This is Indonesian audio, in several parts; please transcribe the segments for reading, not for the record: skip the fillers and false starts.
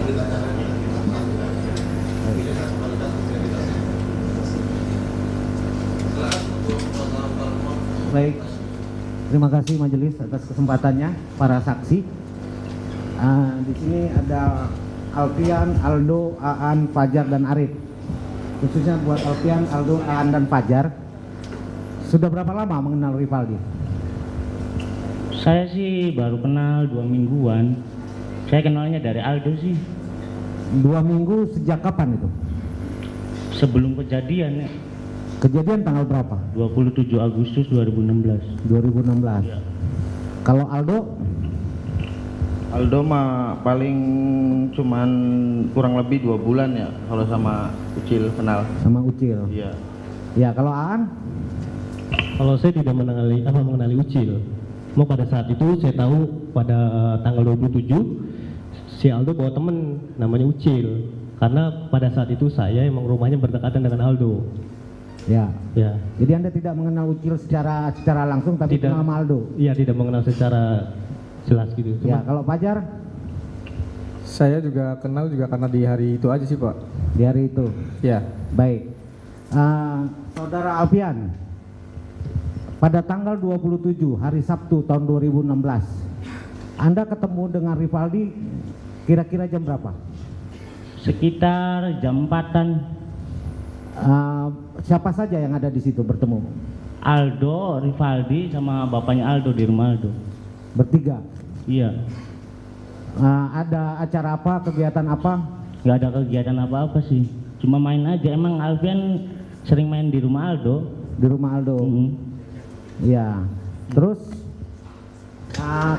Baik, terima kasih majelis atas kesempatannya para saksi. Di sini ada Alfian, Aldo, Aan, Fajar dan Arif. Khususnya buat Alfian, Aldo, Aan dan Fajar. Sudah berapa lama mengenal Rivaldi? Saya sih baru kenal 2 mingguan. Saya kenalnya dari Aldo sih. 2 minggu sejak kapan itu? Sebelum kejadian ya. Kejadian tanggal berapa? 27 Agustus 2016. 2016. Ya. Kalau Aldo? Aldo mah paling cuman kurang lebih 2 bulan ya kalau sama Ucil kenal. Sama Ucil. Iya. Ya, kalau Aan? Kalau saya tidak mengenali Ucil. Mau pada saat itu saya tahu pada tanggal 27 si Aldo bawa temen namanya Ucil. Karena pada saat itu saya emang rumahnya berdekatan dengan Aldo. Ya. Ya. Jadi Anda tidak mengenal Ucil secara langsung tapi Tidak. kenal sama Aldo? Iya, tidak mengenal secara jelas gitu. Ya, kalau Fajar? Saya juga kenal juga karena di hari itu aja sih, Pak. Di hari itu? Ya. Baik. Saudara Alfian, pada tanggal 27 hari Sabtu tahun 2016 Anda ketemu dengan Rivaldi kira-kira jam berapa? Sekitar jam 4-an. Siapa saja yang ada di situ bertemu? Aldo, Rivaldi sama bapaknya Aldo di rumah Aldo. Bertiga? Iya. Ada acara apa, kegiatan apa? Gak ada kegiatan apa-apa sih. Cuma main aja. Emang Alfian sering main di rumah Aldo. Di rumah Aldo? Iya. Terus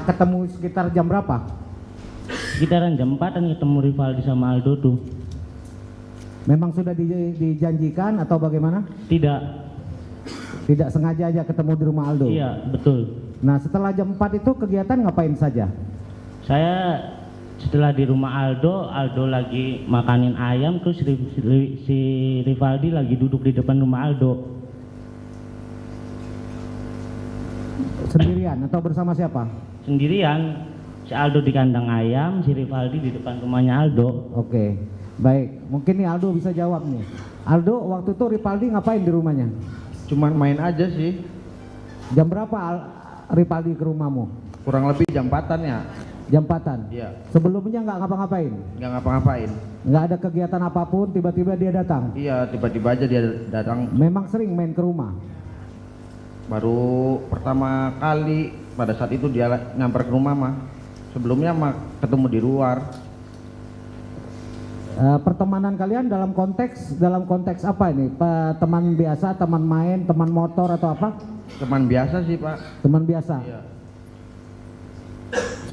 ketemu sekitar jam berapa? Sekitaran jam 4-an ketemu Rivaldi sama Aldo tuh. Memang sudah dijanjikan atau bagaimana? Tidak. Tidak sengaja aja ketemu di rumah Aldo? Iya, betul. Nah, setelah jam 4 itu kegiatan ngapain saja? Saya setelah di rumah Aldo, Aldo lagi makanin ayam, terus si Rivaldi lagi duduk di depan rumah Aldo. Sendirian atau bersama siapa? Sendirian. Si Aldo di kandang ayam, si Rivaldi di depan rumahnya Aldo. Oke, baik. Mungkin nih Aldo bisa jawab nih. Aldo, waktu itu Rivaldi ngapain di rumahnya? Cuman main aja sih. Jam berapa Rivaldi ke rumahmu? Kurang lebih jam 4-an ya. Jam 4-an? Iya. Sebelumnya nggak ngapa-ngapain? Nggak ngapa-ngapain. Nggak ada kegiatan apapun, tiba-tiba dia datang? Iya, tiba-tiba aja dia datang. Memang sering main ke rumah? Baru pertama kali pada saat itu dia nyamper ke rumah mah. Sebelumnya mah ketemu di luar. Pertemanan kalian dalam konteks apa ini? Teman biasa, teman main, teman motor atau apa? Teman biasa sih, Pak. Teman biasa? Iya.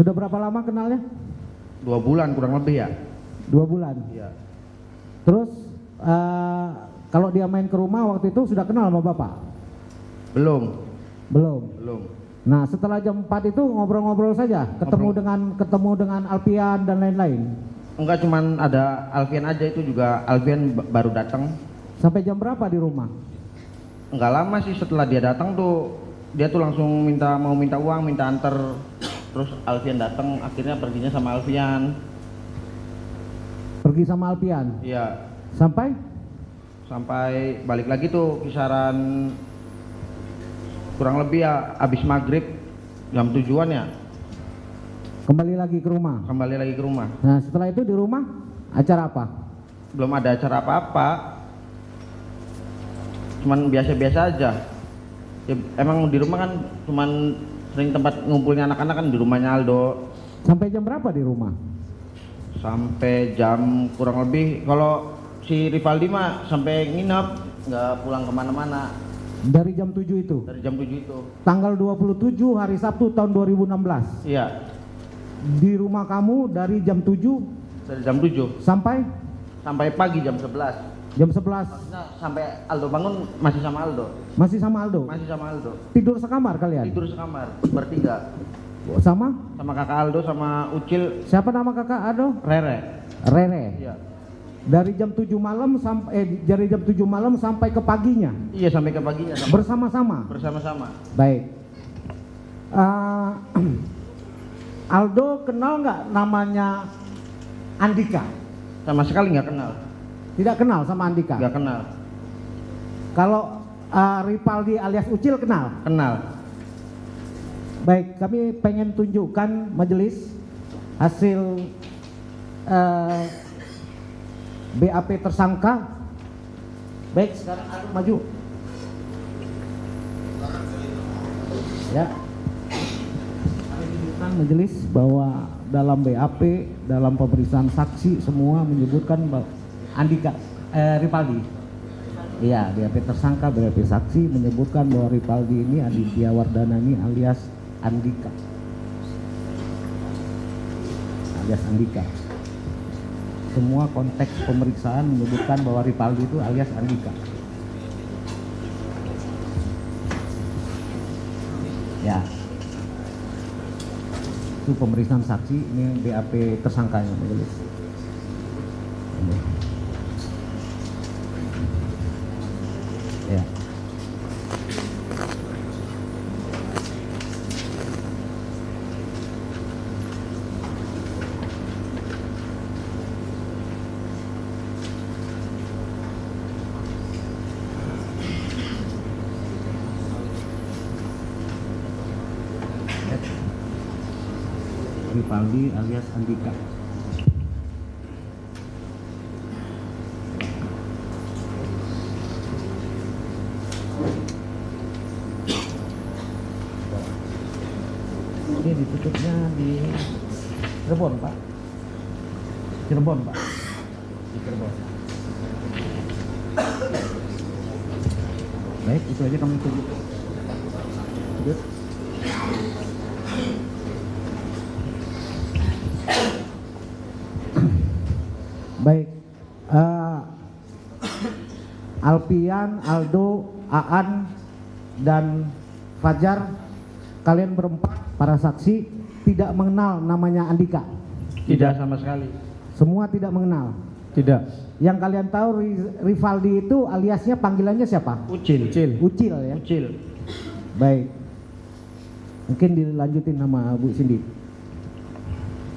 Sudah berapa lama kenalnya? 2 bulan kurang lebih ya. 2 bulan? Iya. Terus kalau dia main ke rumah waktu itu sudah kenal sama bapak? Belum. Nah, setelah jam 4 itu ngobrol-ngobrol saja, ketemu dengan Alfian dan lain-lain. Enggak, cuman ada Alfian aja, itu juga Alfian baru datang. Sampai jam berapa di rumah? Enggak lama sih, setelah dia datang tuh dia tuh langsung mau minta uang, minta anter. Terus Alfian datang, akhirnya perginya sama Alfian. Pergi sama Alfian? Iya. Sampai balik lagi tuh kisaran kurang lebih ya habis maghrib jam 7-an ya. Kembali lagi ke rumah? Kembali lagi ke rumah. Nah, setelah itu di rumah acara apa? Belum ada acara apa-apa. Cuman biasa-biasa aja. Ya, emang di rumah kan cuman sering tempat ngumpulnya anak-anak kan di rumahnya Aldo. Sampai jam berapa di rumah? Sampai jam kurang lebih, kalau si Rivaldi mah sampai nginep, nggak pulang kemana-mana. Dari jam 7 itu? Dari jam 7 itu. Tanggal 27 hari Sabtu tahun 2016? Iya. Di rumah kamu dari jam 7? Dari jam 7. Sampai? Sampai pagi jam 11. Jam 11? Maksudnya sampai Aldo bangun masih sama Aldo. Masih sama Aldo? Masih sama Aldo. Tidur sekamar kalian? Tidur sekamar, bertiga. Sama? Sama kakak Aldo sama Ucil. Siapa nama kakak Aldo? Rere. Rere? Iya. Dari jam 7 malam dari jam 7 malam sampai ke paginya? Iya, sampai ke paginya. Bersama-sama? Bersama-sama. Baik. Aldo kenal nggak namanya Andika. Sama sekali nggak kenal. Tidak kenal sama Andika. Nggak kenal. Kalau Rivaldi alias Ucil kenal. Kenal. Baik, kami pengen tunjukkan majelis hasil BAP tersangka. Baik, sekarang Aldo maju. Ya. Kami tunjukkan majelis bahwa dalam BAP, dalam pemeriksaan saksi semua menyebutkan bahwa Andika Rivaldi. Iya, BAP tersangka, BAP saksi menyebutkan bahwa Rivaldi ini Aditya Wardana alias Andika. Alias Andika. Semua konteks pemeriksaan menyebutkan bahwa Rivaldi itu alias Andika. Ya. Itu pemeriksaan saksi, ini BAP tersangkanya majelis. Ya. Rivaldi alias Andika. Ini ditutupnya di Cirebon, Pak. Cirebon, Pak. Di Cirebon. Baik, itu aja kami tunggu. Lanjut. Baik, Alpian, Aldo, Aan, dan Fajar, kalian berempat para saksi tidak mengenal namanya Andika. Tidak sama sekali. Semua tidak mengenal. Tidak. Yang kalian tahu Rivaldi itu aliasnya panggilannya siapa? Ucil. Ucil ya. Ucil. Baik. Mungkin dilanjutin sama Bu Cindy.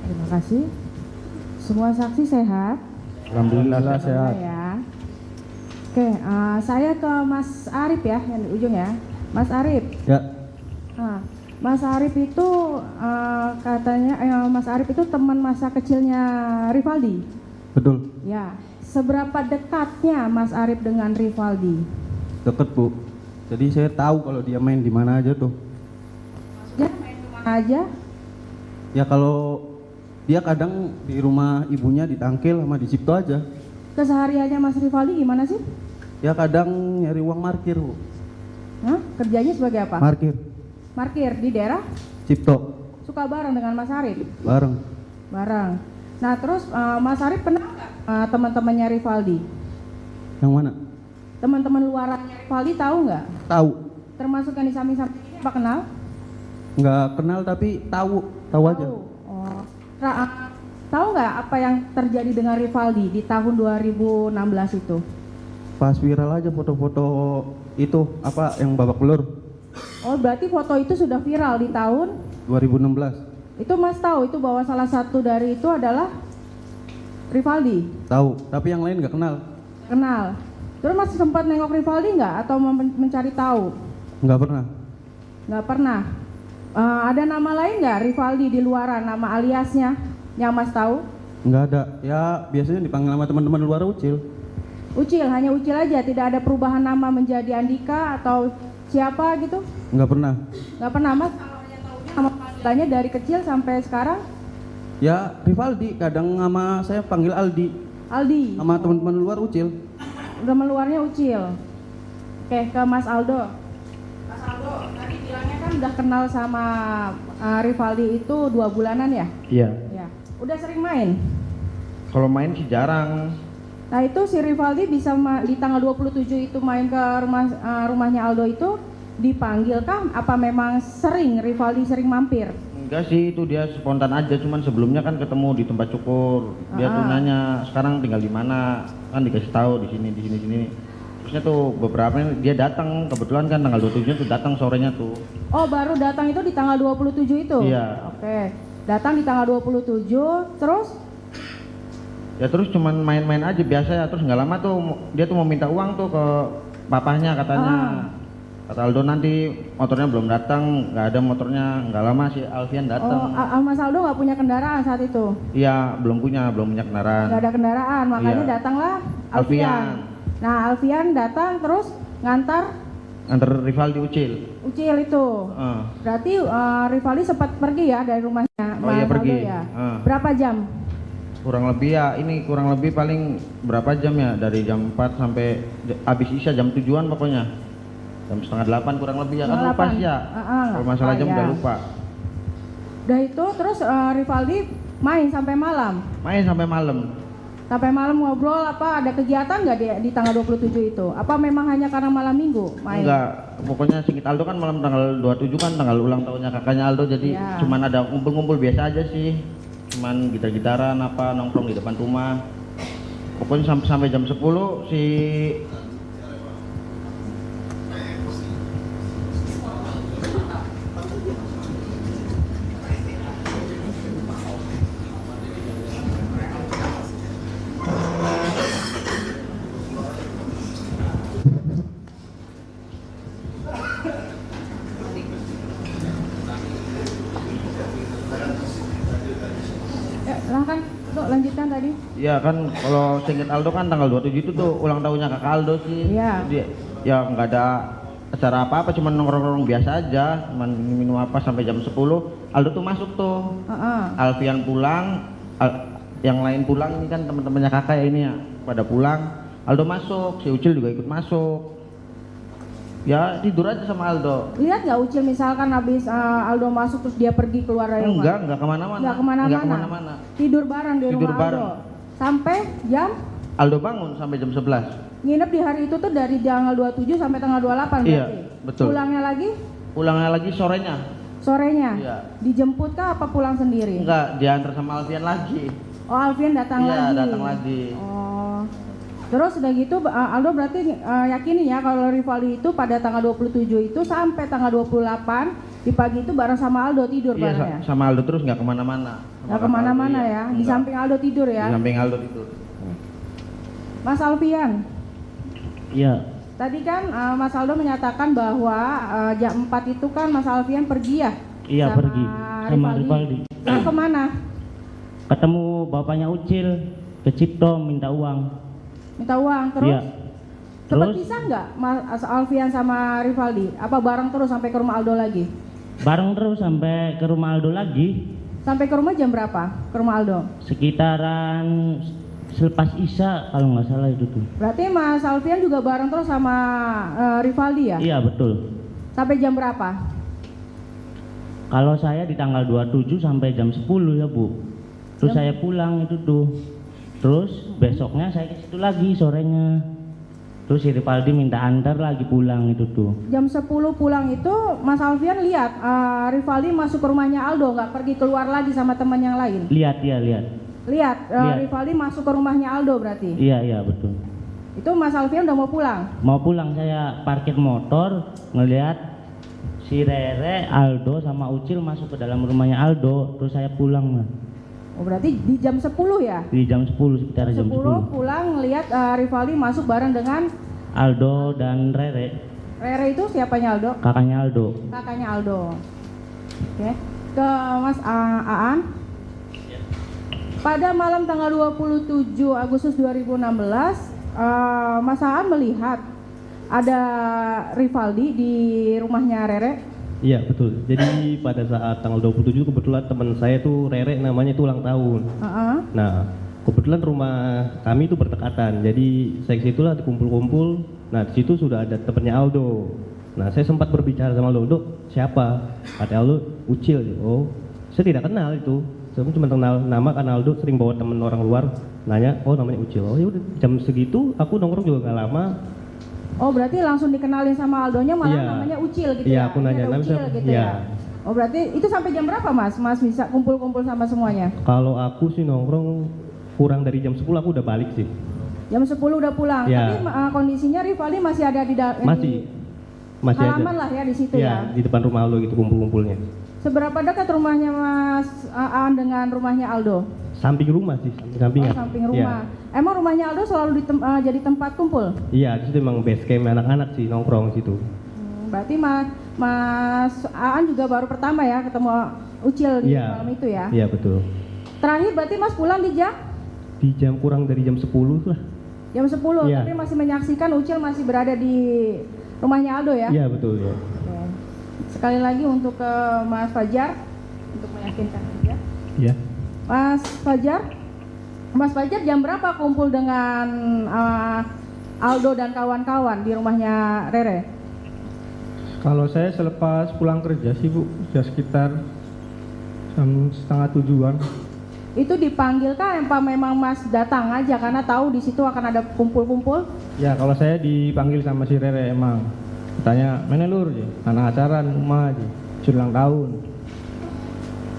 Terima kasih. Semua saksi sehat? Alhamdulillah sehat. Ya. Oke, saya ke Mas Arif ya, yang di ujung ya. Mas Arif. Ya. Mas Arif itu katanya Mas Arif itu teman masa kecilnya Rivaldi. Betul. Ya. Seberapa dekatnya Mas Arif dengan Rivaldi? Deket, Bu. Jadi saya tahu kalau dia main di mana aja tuh. Dia main kemana aja? Ya kalau dia kadang di rumah ibunya di Tangkil sama di Cipto aja. Kesehariannya Mas Rivaldi gimana sih? Ya kadang nyari uang parkir, Bu. Hah? Kerjanya sebagai apa? Parkir. Parkir di daerah? Cipto. Suka bareng dengan Mas Arif? Bareng. Bareng. Nah terus Mas Arif pernah nggak teman-temannya Rivaldi? Yang mana? Teman-teman luarannya Rivaldi tahu nggak? Tahu. Termasuk yang di samping-samping ini apa kenal? Nggak kenal tapi tahu aja. Oh. Tahu nggak apa yang terjadi dengan Rivaldi di tahun 2016 itu? Pas viral aja foto-foto itu apa yang babak belur Oh berarti foto itu sudah viral di tahun 2016. itu. Mas tahu itu bahwa salah satu dari itu adalah Rivaldi? Tahu, tapi yang lain nggak kenal. Kenal. Terus Mas sempat nengok Rivaldi nggak atau mencari tahu? Nggak pernah. Nggak pernah. Ada nama lain nggak Rivaldi di luaran, nama aliasnya yang Mas tahu? Nggak ada. Ya biasanya dipanggil sama teman-teman luar Ucil. Ucil, hanya Ucil aja, tidak ada perubahan nama menjadi Andika atau siapa gitu? Nggak pernah. Nggak pernah. Mas kalau hanya tahunya nama panggilannya dari kecil sampai sekarang? Ya Rivaldi, kadang sama saya panggil Aldi. Aldi. Sama teman-teman luar Ucil. Udah meluarnya Ucil. Oke, ke Mas Aldo. Mas Aldo, tadi bilangnya kan udah kenal sama Rivaldi itu 2 bulanan ya? Iya. Ya. Udah sering main? Kalau main sih jarang. Nah itu si Rivaldi bisa di tanggal 27 itu main ke rumahnya Aldo itu dipanggil kah? Apa memang sering Rivaldi sering mampir? Enggak sih, itu dia spontan aja, cuman sebelumnya kan ketemu di tempat cukur. Dia tuh nanya, sekarang tinggal di mana? Kan dikasih tahu di sini. Terusnya tuh beberapa dia datang, kebetulan kan tanggal 27 tuh datang sorenya tuh. Oh, baru datang itu di tanggal 27 itu? Iya. Oke. Datang di tanggal 27, terus Ya terus cuman main-main aja biasa ya, terus nggak lama tuh dia tuh mau minta uang tuh ke papahnya katanya. Kata Aldo nanti motornya belum datang, nggak ada motornya, nggak lama si Alfian datang. Mas Aldo nggak punya kendaraan saat itu? Iya, belum punya kendaraan. Nggak ada kendaraan, makanya Iya. datanglah Alfian. Nah, Alfian datang terus ngantar Rivaldi Ucil. Ucil itu. Berarti Rivaldi sempat pergi ya dari rumahnya Oh iya, Mas pergi. Aldo ya? Berapa jam? Kurang lebih paling berapa jam ya, dari jam 4 sampai habis isya jam 7-an pokoknya, jam setengah 8 kurang lebih ya, kan lupa sih ya, kalau masalah jam udah lupa. Udah itu terus Rivaldi main sampai malam sampai malam ngobrol, apa ada kegiatan nggak di tanggal 27 itu, apa memang hanya karena malam minggu main? Enggak, pokoknya singkat Aldo kan malam tanggal 27 kan tanggal ulang tahunnya kakaknya Aldo, jadi cuman ada ngumpul-ngumpul biasa aja sih, cuman gitar-gitaran apa nongkrong di depan rumah. Pokoknya sampai jam 10 si Silahkan Dok, lanjutkan tadi. ya kan kalau seinget Aldo kan tanggal 27 itu tuh ulang tahunnya kakak Aldo sih. Iya. Ya nggak ada acara apa-apa, cuman nongkrong-nongkrong biasa aja, cuman minum apa sampai jam 10. Aldo tuh masuk tuh. Alfian pulang, yang lain pulang, ini kan teman-temannya kakak ya ini ya, pada pulang. Aldo masuk, si Ucil juga ikut masuk. Ya tidur aja sama Aldo. Lihat nggak Ucil misalkan habis Aldo masuk terus dia pergi keluar dari rumah? Enggak kemana-mana. Nggak kemana-mana. Tidur bareng di rumah Aldo. Sampai jam? Aldo bangun sampai jam 11. Nginep di hari itu tuh dari tanggal 27 sampai tanggal 28 berarti? Iya, betul. Pulangnya lagi Sorenya. Iya. Dijemput kah apa pulang sendiri? Enggak, diantar sama Alfian lagi. Oh, Alfian datang lagi? Iya, datang lagi. Oh. Terus udah gitu Aldo berarti yakini ya kalau Rivaldi itu pada tanggal 27 itu sampai tanggal 28 di pagi itu bareng sama Aldo tidur bareng ya? Sama Aldo terus nggak kemana-mana. Nggak kemana-mana ya? Di samping Aldo tidur ya? Di samping Aldo tidur. Mas Alfian? Iya. Tadi kan Mas Aldo menyatakan bahwa jam 4 itu kan Mas Alfian pergi ya? Iya, pergi sama Rivaldi. Kemana? Ketemu bapaknya Ucil ke Cipto minta uang. Minta uang terus? Iya. Sempat Terus pisah nggak Mas Alfian sama Rivaldi? Apa bareng terus sampai ke rumah Aldo lagi? bareng terus sampai ke rumah Aldo lagi. Sampai ke rumah jam berapa? Ke rumah Aldo? Sekitaran selepas Isya kalau nggak salah itu tuh. Berarti Mas Alfian juga bareng terus sama Rivaldi ya? Iya betul. Sampai jam berapa? Kalau saya di tanggal 27 sampai jam 10 ya Bu. Terus saya pulang itu tuh. Terus besoknya saya ke situ lagi sorenya. Terus si Rivaldi minta antar lagi pulang itu tuh. Jam 10 pulang itu Mas Alfian lihat Rivaldi masuk ke rumahnya Aldo, nggak pergi keluar lagi sama teman yang lain? Lihat ya, lihat. Lihat. Rivaldi masuk ke rumahnya Aldo berarti? Iya betul. Itu Mas Alfian udah mau pulang? Mau pulang, saya parkir motor ngelihat si Rere, Aldo sama Ucil masuk ke dalam rumahnya Aldo, terus saya pulang. Oh berarti di jam 10 ya? Di jam 10, sekitar jam 10. Pulang ngelihat Rivaldi masuk bareng dengan Aldo dan Rere. Rere itu siapanya Aldo? Kakaknya Aldo. Kakaknya Aldo. Oke. Ke Mas Aan. Pada malam tanggal 27 Agustus 2016, Mas Aan melihat ada Rivaldi di rumahnya Rere. Iya betul. Jadi pada saat tanggal 27 kebetulan teman saya tuh Rere namanya itu ulang tahun. Nah kebetulan rumah kami itu berdekatan. Jadi saya ke situlah dikumpul-kumpul. Nah di situ sudah ada temannya Aldo. Nah saya sempat berbicara sama Aldo, siapa? Kata Aldo, Ucil. Oh saya tidak kenal itu. Saya cuma kenal nama karena Aldo sering bawa teman orang luar. Nanya, oh namanya Ucil. Oh ya udah jam segitu aku nongkrong juga gak lama. Oh berarti langsung dikenalin sama Aldonya malah namanya Ucil gitu ya? Iya aku nanya Ucil gitu ya. Oh berarti itu sampai jam berapa Mas? Mas bisa kumpul-kumpul sama semuanya? Kalau aku sih nongkrong kurang dari jam 10 aku udah balik sih. Jam 10 udah pulang. Ya. Tapi kondisinya Rivaldi masih ada di masih halaman ada. lah ya di situ ya. Di depan rumah Aldo gitu kumpul-kumpulnya. Seberapa dekat rumahnya Mas Aan dengan rumahnya Aldo? Samping rumah sih, samping-sampingan. Samping rumah. Emang rumahnya Aldo selalu jadi tempat kumpul? Iya, itu memang base camp anak-anak sih, nongkrong situ. Berarti Mas Aan juga baru pertama ya ketemu Ucil di malam itu ya? Iya, betul. Terakhir berarti Mas pulang di jam? Di jam kurang dari jam 10 lah. Jam 10, Iya. tapi masih menyaksikan Ucil masih berada di rumahnya Aldo ya? Iya, betul ya. Oke. Sekali lagi untuk ke Mas Fajar, untuk meyakinkan aja. Iya. Mas Fajar jam berapa kumpul dengan Aldo dan kawan-kawan di rumahnya Rere? Kalau saya selepas pulang kerja sih Bu, ya sekitar jam 6:30-an. Itu dipanggil kah? Apa memang Mas datang aja karena tahu di situ akan ada kumpul-kumpul? Ya kalau saya dipanggil sama si Rere emang. Tanya, mana lur? Anak acara rumah aja, ulang tahun.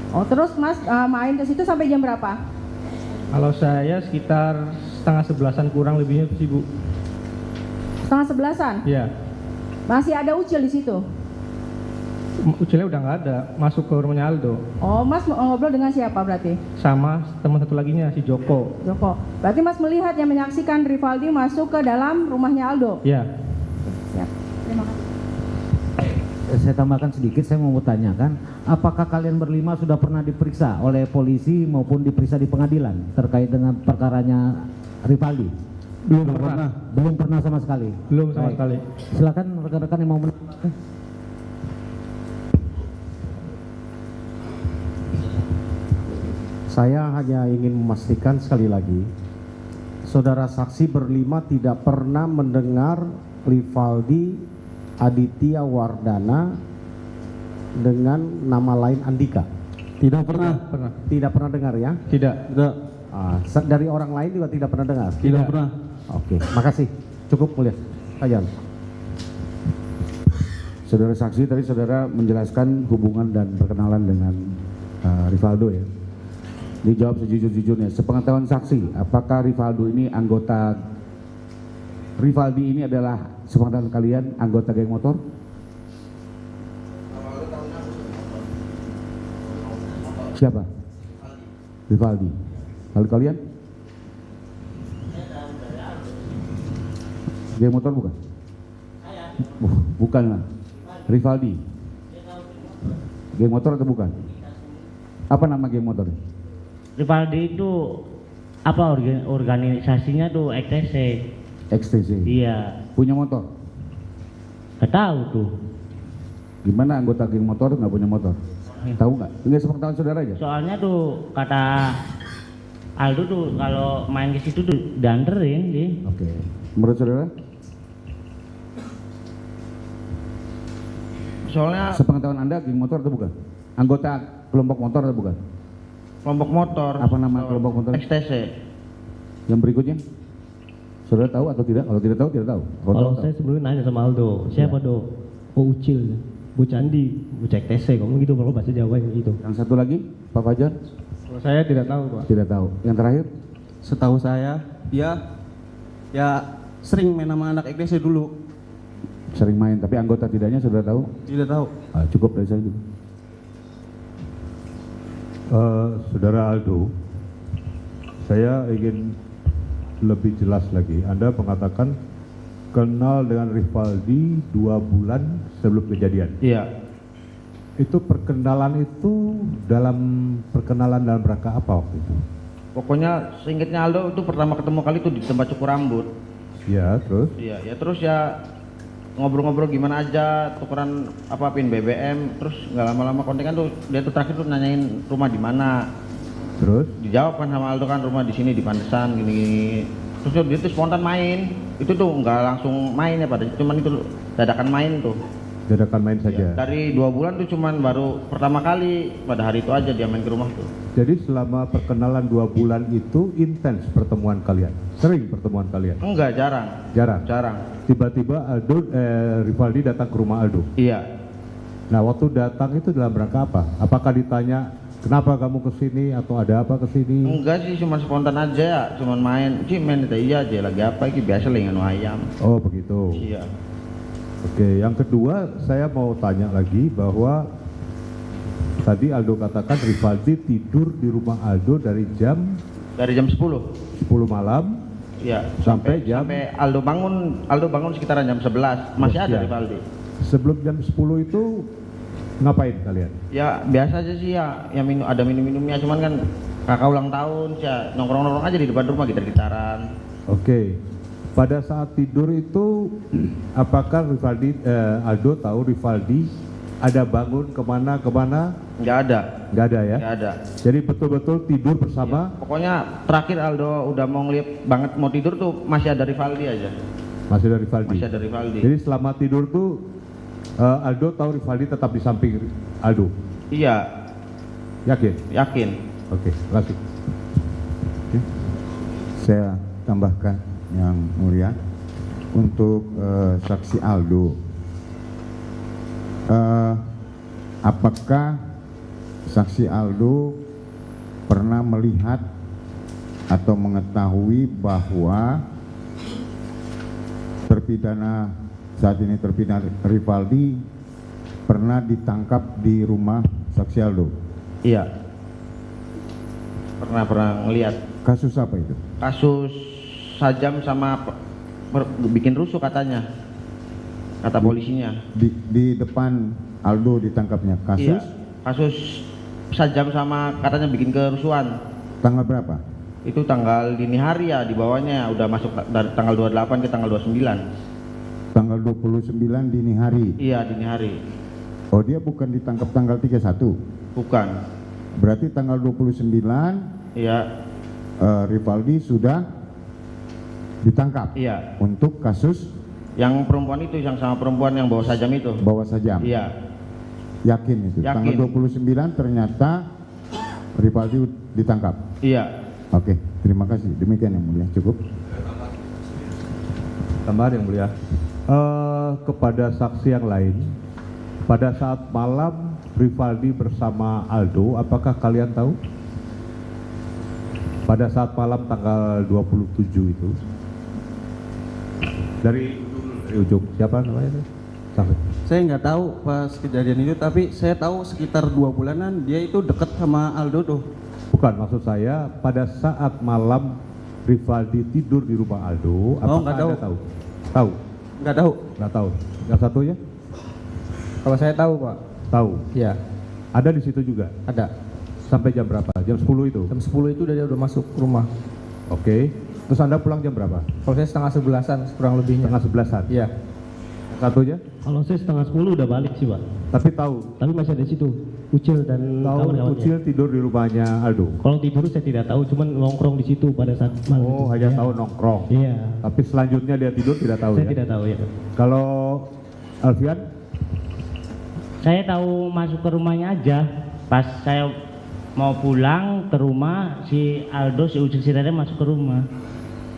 Oh terus Mas main ke situ sampai jam berapa? Kalau saya sekitar 10:30-an kurang lebihnya sih Bu. 10:30-an? Iya. Masih ada Ucil di situ? Ucilnya udah nggak ada, masuk ke rumahnya Aldo. Oh Mas ngobrol dengan siapa berarti? Sama teman satu laginya si Joko. Joko. Berarti Mas melihat yang menyaksikan Rivaldi masuk ke dalam rumahnya Aldo? Iya. Siap. Terima kasih. Saya tambahkan sedikit, saya mau tanyakan, apakah kalian berlima sudah pernah diperiksa oleh polisi maupun diperiksa di pengadilan terkait dengan perkaranya Rivaldi? Belum pernah. Belum pernah sama sekali? Belum sama Baik. sekali. Silakan rekan-rekan yang mau menambahkan. Saya hanya ingin memastikan sekali lagi, saudara saksi berlima tidak pernah mendengar Rivaldi Aditya Wardana dengan nama lain Andika. Tidak pernah. Tidak pernah dengar ya? Tidak. Tidak. Dari orang lain juga tidak pernah dengar. Tidak pernah. Oke, makasih. Cukup mulia. Ayan. Saudara saksi tadi saudara menjelaskan hubungan dan perkenalan dengan Rivaldo ya. Dijawab sejujur-jujurnya. Sepengetahuan saksi, apakah Rivaldi ini adalah sepengetahuan kalian anggota geng motor? Siapa? Rivaldi. Lalu kalian? Geng motor bukan? Bukan lah. Rivaldi. Geng motor atau bukan? Apa nama geng motor? Rivaldi itu apa organisasinya tuh XTC. XTC. Iya. Punya motor? Gak tahu tuh. Gimana anggota geng motor nggak punya motor? Tahu nggak? Enggak sepengetahuan saudara aja. Soalnya tuh kata Aldo tuh kalau main ke situ tuh dianterin sih. Oke. Menurut saudara? Soalnya Sepengetahuan Anda geng motor atau bukan? Anggota kelompok motor atau bukan? kelompok motor. Apa nama kelompok motor? XTC. Yang berikutnya? Saudara tahu atau tidak? Kalau tidak tahu, tidak tahu. Kalau saya sebelumnya nanya sama Aldo, siapa Do? Oh Ucil, Bu Candi, Bu Cek TC, ngomong gitu, kalau bahasa Jawa gitu. Yang satu lagi, Pak Fajar? Kalau saya tidak tahu Pak. Tidak tahu. Yang terakhir? Setahu saya dia ya sering main sama anak EKDC dulu. Sering main, tapi anggota tidaknya saudara tahu? Tidak tahu. Cukup dari saya dulu. Saudara Aldo, saya ingin lebih jelas lagi. Anda mengatakan kenal dengan Rivaldi 2 bulan sebelum kejadian. Iya. Itu perkenalan itu dalam rangka apa waktu itu? Pokoknya seingetnya Aldo itu pertama ketemu kali itu di tempat cukur rambut. Ya, terus? Iya, ya terus ya ngobrol-ngobrol gimana aja, tukeran apa pin BBM, terus nggak lama-lama kontekan tuh dia tuh terakhir tuh nanyain rumah di mana. Terus? Dijawab kan sama Aldo kan rumah di sini di Pantesan gini-gini. Terus dia tuh spontan main. Itu tuh nggak langsung main ya pada, cuman itu dadakan main tuh. Dadakan main saja. Dari 2 bulan tuh cuman baru pertama kali pada hari itu aja dia main ke rumah tuh. Jadi selama perkenalan 2 bulan itu intens pertemuan kalian? Sering pertemuan kalian? Enggak, jarang. Jarang? Jarang. Tiba-tiba Rivaldi datang ke rumah Aldo? Iya. Nah waktu datang itu dalam rangka apa? Apakah ditanya kenapa kamu kesini atau ada apa kesini? Enggak sih, cuma spontan aja ya, cuma main. Main itu iya aja lagi apa iki biasa lengan ayam. Oh begitu. Iya. Oke, yang kedua saya mau tanya lagi bahwa Tadi Aldo katakan Rivaldi tidur di rumah Aldo dari jam 10 malam. Iya, Sampai jam? sampai Aldo bangun sekitaran jam 11. Masih ada siang. Rivaldi. Sebelum jam 10 itu ngapain kalian? Ya biasa aja sih ya, ada minum-minumnya, cuman kan kakak ulang tahun, ya nongkrong-nongkrong aja di depan rumah gitar-gitaran. Oke. Pada saat tidur itu apakah Aldo tahu Rivaldi ada bangun kemana? Nggak ada. Nggak ada ya? Nggak ada. Jadi betul-betul tidur bersama? Pokoknya terakhir Aldo udah mau ngeliat banget mau tidur tuh masih ada Rivaldi aja. Masih ada Rivaldi? Masih ada Rivaldi. Jadi selama tidur tuh Aldo tahu Rivaldi tetap di samping Aldo? Iya. Yakin? Yakin. Oke, terima kasih. Oke. Saya tambahkan yang mulia untuk saksi Aldo. Apakah saksi Aldo pernah melihat atau mengetahui bahwa terpidana saat ini terpidana Rivaldi pernah ditangkap di rumah saksi Aldo? Iya. Pernah ngelihat. Kasus apa itu? Kasus sajam sama bikin rusuh katanya. Kata polisinya. Di depan Aldo ditangkapnya. Kasus? Iya. Kasus sajam sama katanya bikin kerusuhan. Tanggal berapa? Itu tanggal dini hari ya, di bawahnya udah masuk dari tanggal 28 ke tanggal 29. Tanggal 29 dini hari? Iya, dini hari. Oh, dia bukan ditangkap tanggal 31? Bukan. Berarti tanggal 29 iya. Rivaldi sudah ditangkap? Iya. Untuk kasus? Yang perempuan itu, yang sama perempuan yang bawa sajam itu. Bawa sajam? Iya. Yakin itu? Yakin. Tanggal 29 ternyata Rivaldi ditangkap? Iya. Oke, terima kasih. Demikian yang mulia, cukup. Tambahan yang mulia. Kepada saksi yang lain, pada saat malam Rivaldi bersama Aldo, apakah kalian tahu? Pada saat malam tanggal 27 itu, dari ujung siapa namanya? Sampai. Saya nggak tahu pas kejadian itu, tapi saya tahu sekitar 2 bulanan dia itu dekat sama Aldo tuh. Bukan, maksud saya pada saat malam Rivaldi tidur di rumah Aldo, apakah nggak tahu. Anda tahu? Tahu? Nggak tahu. Nggak tahu. Yang satunya? Kalau saya tahu, Pak. Tahu? Iya. Ada di situ juga? Ada. Sampai jam berapa? Jam 10 itu? Jam 10 itu dia udah masuk rumah. Oke. Terus Anda pulang jam berapa? Kalau saya setengah 11-an kurang lebihnya. Setengah 11-an? Iya. Satunya? Kalau saya setengah 10 udah balik sih, Pak. Tapi tahu? Tapi masih ada di situ. Ucil dan Tahu kawan-kawannya. Ucil tidur di rumahnya Aldo? Kalau tidur saya tidak tahu, cuman nongkrong di situ pada saat malam. Oh, hanya tahu nongkrong. Iya. Tapi selanjutnya dia tidur tidak tahu Saya ya? tidak tahu ya. Kalau Alfian? Saya tahu masuk ke rumahnya aja. Pas saya mau pulang ke rumah, si Aldo, si Ucil, si Rere masuk ke rumah.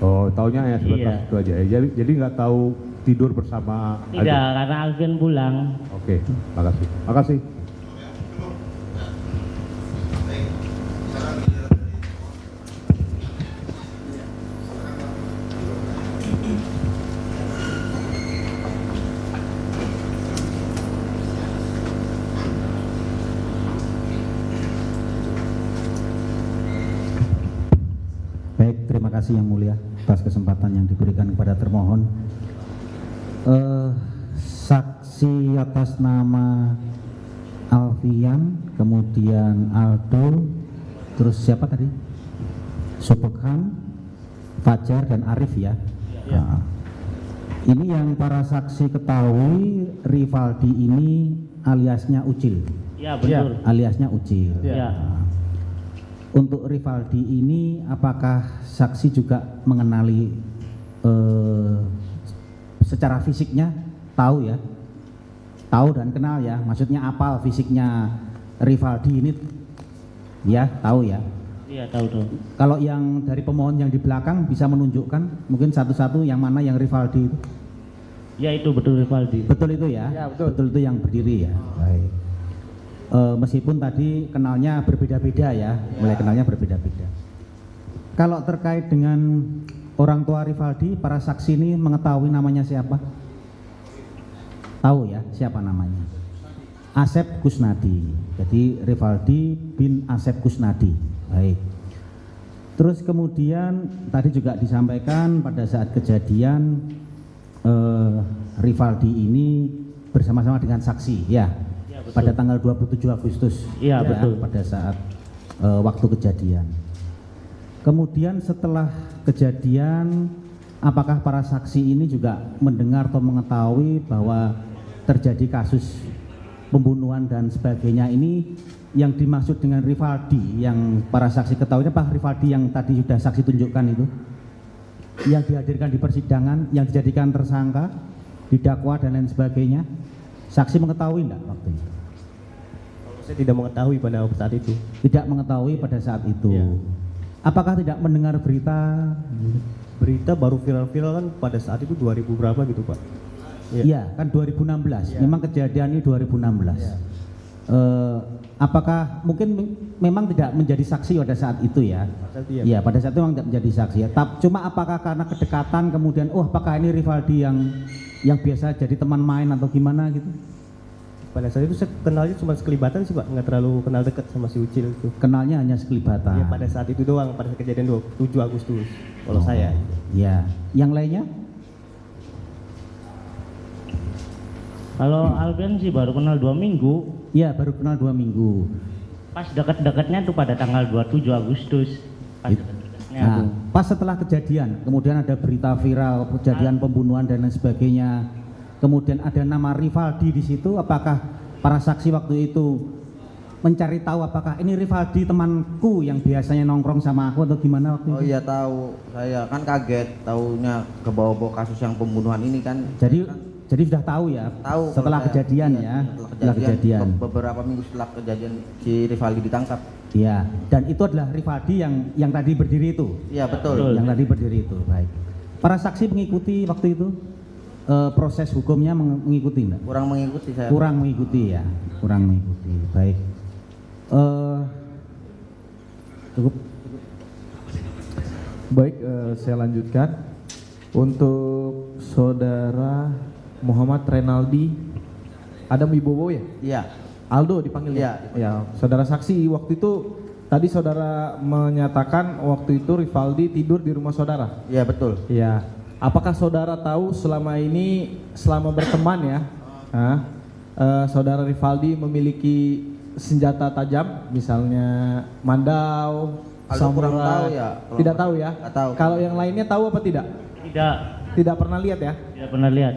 Oh, taunya ya sebatas Iya. itu aja ya. Jadi nggak tahu tidur bersama Tidak, Aldo? karena Alvin pulang. Oke, makasih. Makasih. Baik, terima kasih yang mulia atas kesempatan yang diberikan kepada termohon. Saksi atas nama Alfian, kemudian Aldo, terus siapa tadi? Subekhan, Fajar dan Arif ya. Nah, ini yang para saksi ketahui, Rivaldi ini aliasnya Ucil. Iya, betul. Aliasnya Ucil. Iya. Nah, untuk Rivaldi ini apakah saksi juga mengenali secara fisiknya? Tahu ya? Tahu dan kenal ya? Maksudnya apal fisiknya Rivaldi ini? Ya, tahu ya? Iya, tahu. Kalau yang dari pemohon yang di belakang bisa menunjukkan mungkin satu-satu yang mana yang Rivaldi itu? Ya, itu betul Rivaldi. Betul itu ya? Ya, betul. Betul itu yang berdiri ya? Baik. Meskipun tadi kenalnya berbeda-beda ya, mulai kenalnya berbeda-beda. Kalau terkait dengan orang tua Rivaldi, para saksi ini mengetahui namanya siapa? Tahu ya siapa namanya? Asep Kusnadi. Jadi Rivaldi bin Asep Kusnadi. Baik. Terus kemudian tadi juga disampaikan pada saat kejadian Rivaldi ini bersama-sama dengan saksi, ya, pada tanggal 27 Agustus. Iya, betul. Pada saat waktu kejadian. Kemudian setelah kejadian, apakah para saksi ini juga mendengar atau mengetahui bahwa terjadi kasus pembunuhan dan sebagainya ini yang dimaksud dengan Rivaldi yang para saksi ketahui apa Rivaldi yang tadi sudah saksi tunjukkan itu yang dihadirkan di persidangan, yang dijadikan tersangka, didakwa dan lain sebagainya, saksi mengetahui enggak waktu itu? Saya tidak mengetahui pada saat itu. Tidak mengetahui pada saat itu. Ya. Apakah tidak mendengar berita? Berita baru viral-viral kan pada saat itu 2000 berapa gitu Pak? Iya, kan 2016. Ya. Memang kejadian ini 2016. Ya. Apakah mungkin memang tidak menjadi saksi pada saat itu ya? Iya, pada saat itu memang tidak menjadi saksi ya. Cuma apakah karena kedekatan kemudian, apakah ini Rivaldi yang biasa jadi teman main atau gimana gitu? Pada saat itu saya kenalnya cuma sekelibatan sih Pak, nggak terlalu kenal dekat sama si Ucil itu. Kenalnya hanya sekelibatan. Iya, pada saat itu doang, pada kejadian 27 Agustus. Kalau saya. Iya. Yang lainnya? Kalau Alfian sih baru kenal 2 minggu. Iya, baru kenal 2 minggu. Pas deket-deketnya tuh pada tanggal 27 Agustus. Pas deket-deketnya tuh. Pas setelah kejadian, kemudian ada berita viral kejadian pembunuhan dan lain sebagainya. Kemudian ada nama Rivaldi di situ. Apakah para saksi waktu itu mencari tahu apakah ini Rivaldi temanku yang biasanya nongkrong sama aku atau gimana waktu itu? Oh iya tahu, saya kan kaget taunya ke bawah-bawah kasus yang pembunuhan ini kan. Jadi sudah tahu ya? Tahu setelah kejadian iya, ya? Setelah kejadian. Beberapa minggu setelah kejadian si Rivaldi ditangkap. Iya, dan itu adalah Rivaldi yang tadi berdiri itu? Iya betul. Yang tadi berdiri itu, baik. Para saksi mengikuti waktu itu? Proses hukumnya mengikuti enggak? Kurang mengikuti saya. Kurang mengikuti ya? Kurang mengikuti, baik. Cukup. Baik, saya lanjutkan. Untuk saudara Muhammad Renaldi Adam Wibowo ya? Iya. Aldo dipanggil ya? Ya, saudara saksi waktu itu tadi saudara menyatakan waktu itu Rivaldi tidur di rumah saudara? Iya betul. Iya. Apakah saudara tahu selama ini, selama berteman ya, saudara Rivaldi memiliki senjata tajam, misalnya mandau, kurang tahu ya. Tidak tahu ya? Nggak tahu. Kalau yang lainnya tahu apa tidak? Tidak. Tidak pernah lihat ya? Tidak pernah lihat.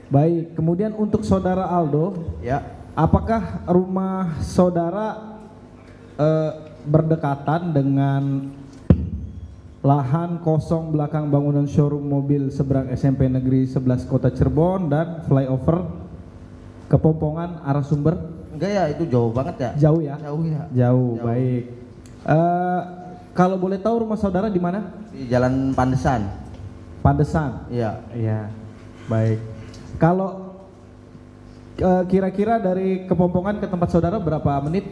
Baik, kemudian untuk saudara Aldo, ya. Apakah rumah saudara berdekatan dengan lahan kosong belakang bangunan showroom mobil seberang SMP Negeri 11 Kota Cirebon dan flyover Kepompongan arah Sumber? Enggak ya, itu jauh banget ya. Jauh ya? Jauh ya. Jauh. Baik. Kalau boleh tahu rumah saudara di mana? Di Jalan Pandesan. Pandesan? Iya. Iya. Baik. Kalau kira-kira dari Kepompongan ke tempat saudara berapa menit?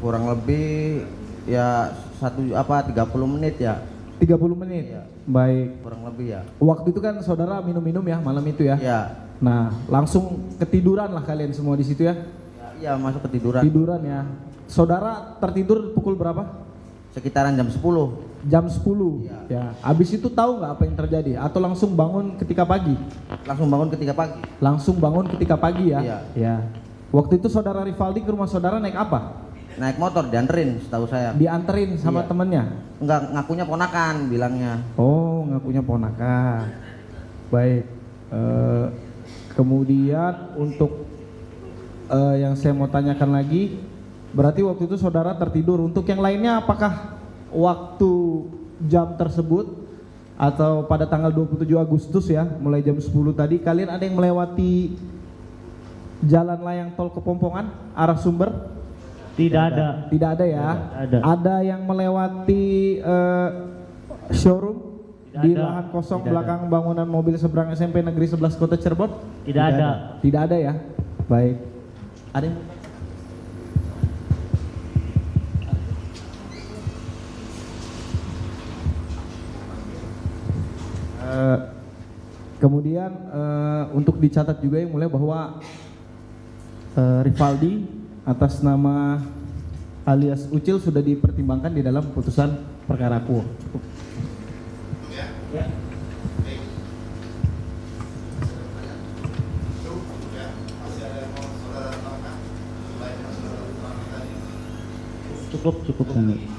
Kurang lebih ya 30 menit ya. 30 menit. Ya. Baik. Kurang lebih ya. Waktu itu kan saudara minum-minum ya malam itu ya? Iya. Nah, langsung ketiduran lah kalian semua di situ ya? Iya, masuk ketiduran. Tiduran ya. Saudara tertidur pukul berapa? Sekitaran jam 10. Jam 10. Ya. Habis itu tahu nggak apa yang terjadi atau langsung bangun ketika pagi? Langsung bangun ketika pagi. Langsung bangun ketika pagi ya? Iya. Ya. Waktu itu saudara Rivaldi ke rumah saudara naik apa? Naik motor, dianterin setahu saya. Dianterin sama temennya? Enggak, ngakunya ponakan bilangnya. Oh, ngakunya ponakan. Baik. Kemudian untuk yang saya mau tanyakan lagi, berarti waktu itu saudara tertidur. Untuk yang lainnya apakah waktu jam tersebut atau pada tanggal 27 Agustus ya, mulai jam 10 tadi, kalian ada yang melewati jalan layang tol Kepompongan arah Sumber? Tidak ada. Tidak ada ya? Ada. Ada yang melewati showroom di lahan kosong belakang bangunan mobil seberang SMP Negeri 11 Kota Cirebon? Tidak ada. Tidak ada ya? Baik. Ada yang... Kemudian untuk dicatat juga yang mulia bahwa Rivaldi atas nama alias Ucil sudah dipertimbangkan di dalam putusan perkara akuo. Cukup. Cukup.